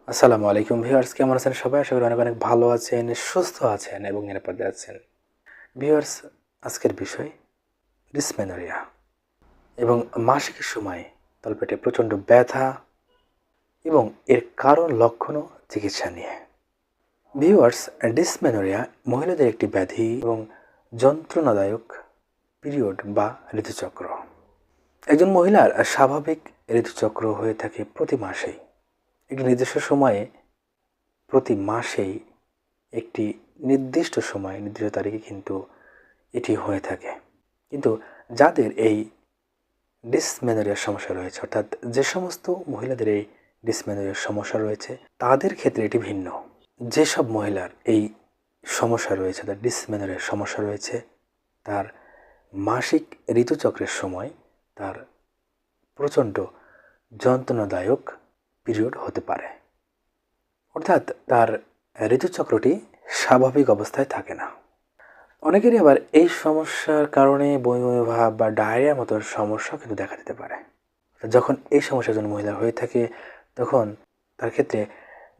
আসসালামু আলাইকুম ভিউয়ার্স, কেমন আছেন সবাই? আশা করি অনেক অনেক ভালো আছেন, সুস্থ আছেন এবং নিরাপদে আছেন। ভিউয়ার্স, আজকের বিষয় ডিসমেনরিয়া এবং মাসিকের সময় তলপেটে প্রচণ্ড ব্যথা এবং এর কারণ, লক্ষণ ও চিকিৎসা নিয়ে। ভিউয়ার্স, ডিসমেনরিয়া মহিলাদের একটি ব্যাধি এবং যন্ত্রণাদায়ক পিরিয়ড বা ঋতুচক্র। একজন মহিলার স্বাভাবিক ঋতুচক্র হয়ে থাকে প্রতি মাসেই। একটি নির্দিষ্ট সময়ে প্রতি মাসেই একটি নির্দিষ্ট সময়, নির্দিষ্ট তারিখে কিন্তু এটি হয়ে থাকে। কিন্তু যাদের এই ডিসমেনরিয়ার সমস্যা রয়েছে, অর্থাৎ যে সমস্ত মহিলাদের এই ডিসমেনরিয়ার সমস্যা রয়েছে তাদের ক্ষেত্রে এটি ভিন্ন। যেসব মহিলার এই সমস্যা রয়েছে, তার ডিসমেনরিয়ার সমস্যা রয়েছে, তার মাসিক ঋতুচক্রের সময় তার প্রচণ্ড যন্ত্রণাদায়ক পিরিয়ড হতে পারে, অর্থাৎ তার ঋতুচক্রটি স্বাভাবিক অবস্থায় থাকে না। অনেকেরই আবার এই সমস্যার কারণে বমি ভাব বা ডায়রিয়ার মতো সমস্যা কিন্তু দেখা দিতে পারে। যখন এই সমস্যা একজন মহিলার হয়ে থাকে তখন তার ক্ষেত্রে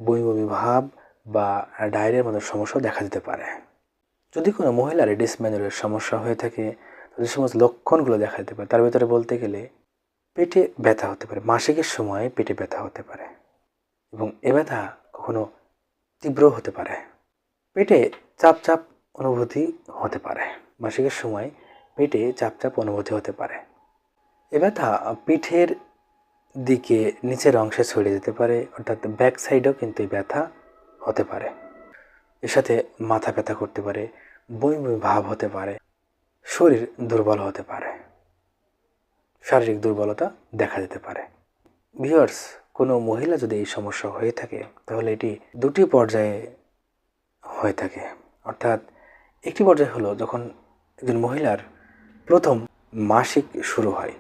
বমি ভাব বা ডায়রিয়ার মতো সমস্যাও দেখা দিতে পারে। যদি কোনো মহিলার ডিসমেনরিয়ার সমস্যা হয়ে থাকে, যে সমস্ত লক্ষণগুলো দেখা দিতে পারে তার ভিতরে বলতে গেলে পেটে ব্যথা হতে পারে, মাসিকের সময় পেটে ব্যথা হতে পারে এবং এ ব্যথা কখনো তীব্র হতে পারে। পেটে চাপ চাপ অনুভূতি হতে পারে, মাসিকের সময় পেটে চাপ চাপ অনুভূতি হতে পারে। এ ব্যথা পিঠের দিকে নিচের অংশে ছড়িয়ে যেতে পারে, অর্থাৎ ব্যাক সাইডেও কিন্তু এই ব্যথা হতে পারে। এর সাথে মাথা ব্যথা করতে পারে, বমি বমি ভাব হতে পারে, শরীর দুর্বল হতে পারে, শারীরিক দুর্বলতা দেখা যেতে পারে। ভিউয়ার্স, কোনো মহিলা যদি এই সমস্যা হয়ে থাকে তাহলে এটি দুটি পর্যায়ে হয়ে থাকে। অর্থাৎ একটি পর্যায় হলো যখন একজন মহিলার প্রথম মাসিক শুরু হয়,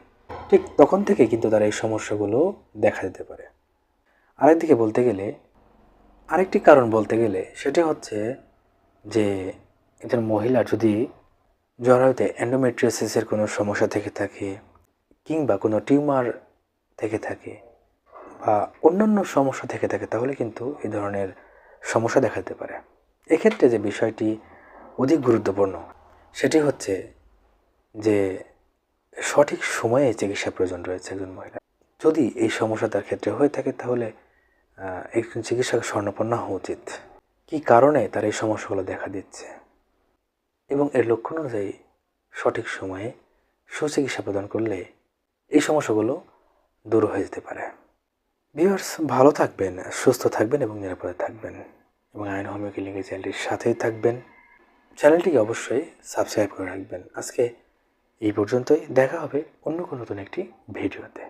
ঠিক তখন থেকে কিন্তু তার এই সমস্যাগুলো দেখা দিতে পারে। আরেকদিকে বলতে গেলে, আরেকটি কারণ বলতে গেলে সেটি হচ্ছে যে একজন মহিলা যদি জরায়ুতে এন্ডোমেট্রিওসিসের কোনো সমস্যা থেকে থাকে কিংবা কোনো টিউমার থেকে থাকে বা অন্যান্য সমস্যা থেকে থাকে তাহলে কিন্তু এই ধরনের সমস্যা দেখা দিতে পারে। এক্ষেত্রে যে বিষয়টি অধিক গুরুত্বপূর্ণ সেটি হচ্ছে যে সঠিক সময়ে চিকিৎসা প্রয়োজন রয়েছে একজন মহিলা। যদি এই সমস্যা তার ক্ষেত্রে হয়ে থাকে তাহলে একজন চিকিৎসকের শরণাপন্ন হওয়া উচিত। কী কারণে তার এই সমস্যাগুলো দেখা দিচ্ছে এবং এর লক্ষণ অনুযায়ী সঠিক সময়ে সুচিকিৎসা প্রদান করলে এই সমস্যাগুলো দূর হয়ে যেতে পারে। ভিউয়ার্স, ভালো থাকবেন, সুস্থ থাকবেন এবং নিরাপদে থাকবেন এবং আইন হোমিও ক্লিনিকের চ্যানেলটির সাথেই থাকবেন। চ্যানেলটিকে অবশ্যই সাবস্ক্রাইব করে রাখবেন। আজকে এই পর্যন্তই, দেখা হবে অন্য কোনো নতুন একটি ভিডিওতে।